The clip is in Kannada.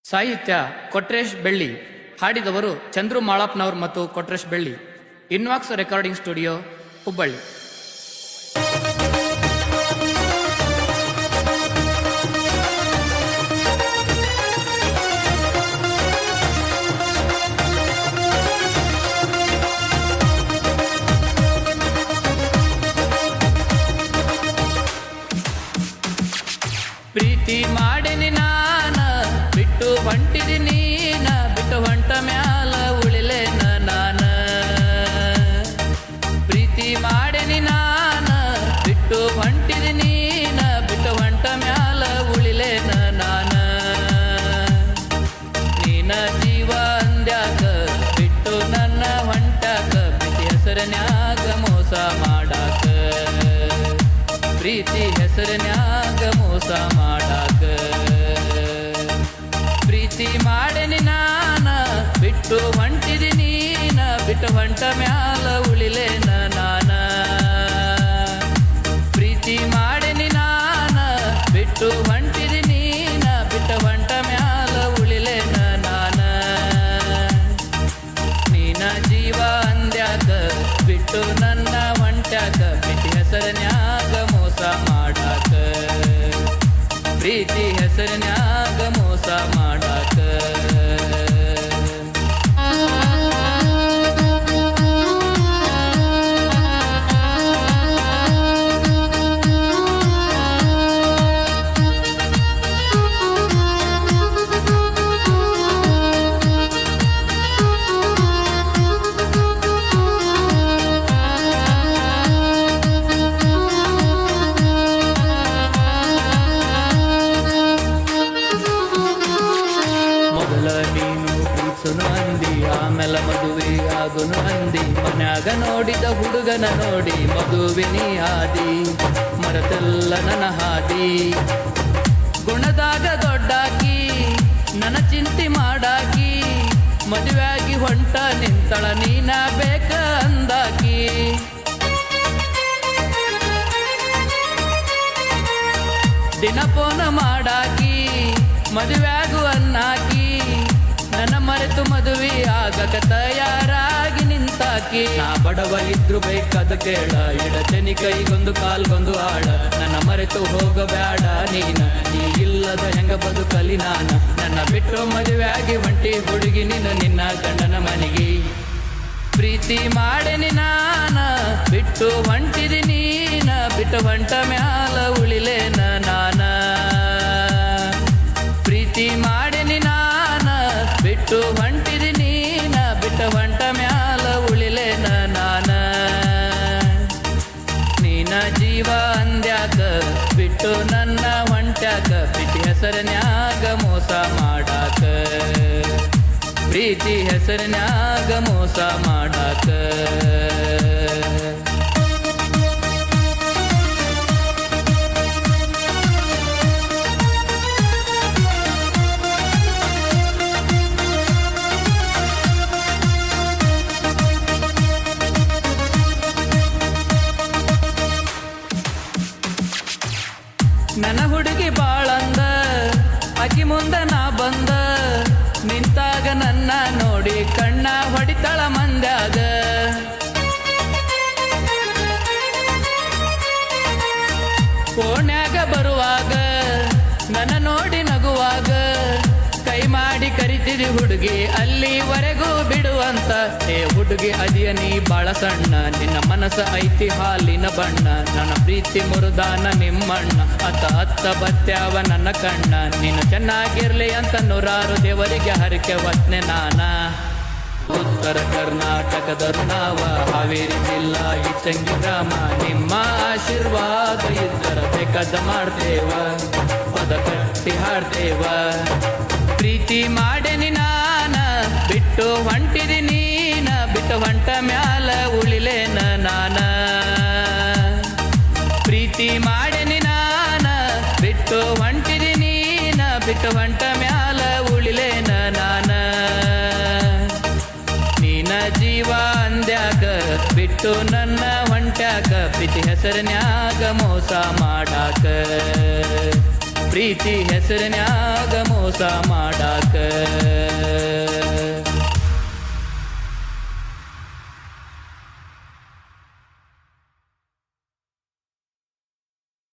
ಸಾಹಿತ್ಯ ಕೊಟ್ರೇಶ್ ಬೆಳ್ಳಿ. ಹಾಡಿದವರು ಚಂದ್ರು ಮಾಳಪ್ಪನವರು ಮತ್ತು ಕೊಟ್ರೇಶ್ ಬೆಳ್ಳಿ. ಇನ್ವಾಕ್ಸ್ ರೆಕಾರ್ಡಿಂಗ್ ಸ್ಟುಡಿಯೋ, ಹುಬ್ಬಳ್ಳಿ. ಪ್ರೀತಿ ಮಾಡಿನಿ ನಾನ, ಬಿಟ್ಟು ಹೊಂಟಿದಿ ನೀನ, ಬಿಟ್ಟು ಹೊಂಟ ಮ್ಯಾಲ ಉಳಿಲೇನ ನಾನ. ಪ್ರೀತಿ ಮಾಡಿನಿ ನಾನ, ಬಿಟ್ಟು ಹೊಂಟಿದಿ ನೀನ, ಬಿಟ್ಟು ಹೊಂಟ ಮ್ಯಾಲ ಉಳಿಲೇನ ನಾನ. ನೀನ ಜೀವ ಅಂದ್ಯಾಕ, ಬಿಟ್ಟು ನನ್ನ ಹೊಂಟಾಕ, ಪ್ರೀತಿ ಹೆಸರನ್ಯಾಗ ಮೋಸ ಮಾಡಾಕ, ಪ್ರೀತಿ ಹೆಸರನ್ಯಾಗ ಮೋಸ ಮಾಡಾಕ. ಪ್ರೀತಿ ಮಾಡಿನಿ ನಾನ, ಬಿಟ್ಟು ಹೊಂಟಿದಿ ನೀನ, ಬಿಟ್ಟು ಹೊಂಟ ಮ್ಯಾಲ ಉಳಿಲೇನ ನಾನ. ಪ್ರೀತಿ ಮಾಡಿನಿ ನಾನ, ಬಿಟ್ಟು ಹೊಂಟಿದಿ ನೀನ, ಬಿಟ್ಟು ಹೊಂಟ ಮ್ಯಾಲ ಉಳಿಲೇನ ನಾನ. ನೀನ ಜೀವ ಅಂದ್ಯಾಕ, ಬಿಟ್ಟು ನನ್ನ ಹೊಂಟ್ಯಾಕ, ಪ್ರೀತಿ ಹೆಸರನ್ಯಾಗ ಮೋಸ ಮಾಡಾಕ, ಪ್ರೀತಿ ಹೆಸರನ್ಯಾಗ ಮೋಸ ಮಾಡಾಕ. ನೀನು ಪ್ರೀತ್ಸುನು ಅಂದಿ, ಆಮೇಲೆ ಮದುವೆ ಆಗುನು ಅಂದಿ. ಮನ್ಯಾಗ ನೋಡಿದ ಹುಡುಗನ ನೋಡಿ ಮದುವಿನಿ ಆದಿ, ಮರತೆಲ್ಲ ನನ್ನ ಹಾದಿ. ಗುಣದಾಗ ದೊಡ್ಡಾಕಿ, ನನ್ನ ಚಿಂತೆ ಮಾಡಾಕಿ, ಮದುವೆಯಾಗಿ ಹೊಂಟ ನಿಂತಳ ನೀನ ಬೇಕ ಅಂದಾಕಿ. ದಿನ ಫೋನ ಮಾಡಾಕಿ, ಮದುವೆಯಾಗು ಅನ್ನಾಕಿ, ನನ್ನ ಮರೆತು ಮದುವೆ ಆಗಕ ತಯಾರಾಗಿ ನಿಂತಾಕಿ. ನಾ ಬಡವ ಇದ್ರು ಬೇಕಾದ ಕೇಳ, ಇಡಚನಿ ಕೈಗೊಂದು ಕಾಲ್ಗೊಂದು ಆಡ, ನನ್ನ ಮರೆತು ಹೋಗಬೇಡ ನೀನ, ನೀ ಇಲ್ಲದ ಹೆಂಗ ಬದುಕಲಿ ನಾನ. ನನ್ನ ಬಿಟ್ಟು ಮದುವೆಯಾಗಿ ಹೊಂಟಿ ಹುಡುಗಿ ನಿನ್ನ, ನಿನ್ನ ಗಂಡನ ಮನೆಗೆ. ಪ್ರೀತಿ ಮಾಡಿನಿ ನಾನ, ಬಿಟ್ಟು ಹೊಂಟಿದಿ ನೀನ, ಬಿಟ್ಟು ಹೊಂಟ ಮ್ಯಾಲ ಉಳಿಲೇನ ನಾನ. ಪ್ರೀತಿ ಮಾಡಿನಿ ನಾನ, ಬಿಟ್ಟು ಹೊಂಟಿದಿ ನೀನ, ಬಿಟ್ಟು ಹೊಂಟ ಮ್ಯಾಲ ಉಳಿಲೇನ ನಾನ. ನೀನ ಜೀವ ಅಂದ್ಯಾಕ, ಬಿಟ್ಟು ನನ್ನ ಹೊಂಟ್ಯಾಕ, ಪ್ರೀತಿ ಹೆಸರನ್ಯಾಗ ಮೋಸ ಮಾಡಾಕ, ಪ್ರೀತಿ ಹೆಸರನ್ಯಾಗ ಮೋಸ ಮಾಡಾಕ. ನನ್ನ ಹುಡುಗಿ ಬಾಳಂದ, ಆಕಿ ಮುಂದ ನಾ ಬಂದ, ನಿಂತಾಗ ನನ್ನ ನೋಡಿ ಕಣ್ಣ ಹೊಡಿತಳ ಮಂದ್ಯಾಗ. ಕೋಣ್ಯಾಗ ಬರುವಾಗ, ನನ್ನ ನೋಡಿ ನಗುವಾಗ, ಕೈ ಮಾಡಿ ಕರಿತಿದಿ ಹುಡುಗಿ ಅಲ್ಲಿವರೆಗೂ ಬಿಡುವಂತ. ಏ ಹುಡುಗಿ ಅದಿಯ ನೀ ಬಾಳ ಸಣ್ಣ, ನಿನ್ನ ಮನಸ್ಸ ಐತಿ ಹಾಲಿನ ಬಣ್ಣ, ನನ್ನ ಪ್ರೀತಿ ಮುರುದಾನ ನಿಮ್ಮಣ್ಣ, ಅತ್ತ ಬತ್ಯಾವ ನನ್ನ ಕಣ್ಣ. ನೀನು ಚೆನ್ನಾಗಿರ್ಲಿ ಅಂತ ನೂರಾರು ದೇವರಿಗೆ ಹರಕೆ ಹೊತ್ನೆ ನಾನ. ಉತ್ತರ ಕರ್ನಾಟಕದರು ನಾವ, ಹಾವೇರಿ ಜಿಲ್ಲಾ ಇಚ್ಚಂಗಿ ಗ್ರಾಮ. ನಿಮ್ಮ ಆಶೀರ್ವಾದ ಇದ್ದರ ಬೇಕಾದ ಮಾಡ್ತೇವ, ಪದ ಕಟ್ಟಿ ಹಾಡ್ತೇವ. ಪ್ರೀತಿ ಮಾಡಿನಿ ನಾನ, ಬಿಟ್ಟು ಹೊಂಟಿದಿ ನೀನ, ಬಿಟ್ಟು ಹೊಂಟ ಮ್ಯಾಲ ಉಳಿಲೇನ ನಾನ. ಪ್ರೀತಿ ಮಾಡಿನಿ ನಾನ, ಬಿಟ್ಟು ಹೊಂಟಿದಿ ನೀನ, ಬಿಟ್ಟು ಹೊಂಟ ಮ್ಯಾಲ ಉಳಿಲೇನ ನಾನ. ನೀನ ಜೀವ ಅಂದ್ಯಾಕ, ಬಿಟ್ಟು ನನ್ನ ಹೊಂಟ್ಯಾಕ, ಪ್ರೀತಿ ಹೆಸರನ್ಯಾಗ ಮೋಸ ಮಾಡಾಕ, ಪ್ರೀತಿ ಹೆಸರಿನ್ಯಾಗ ಮೋಸ ಮಾಡ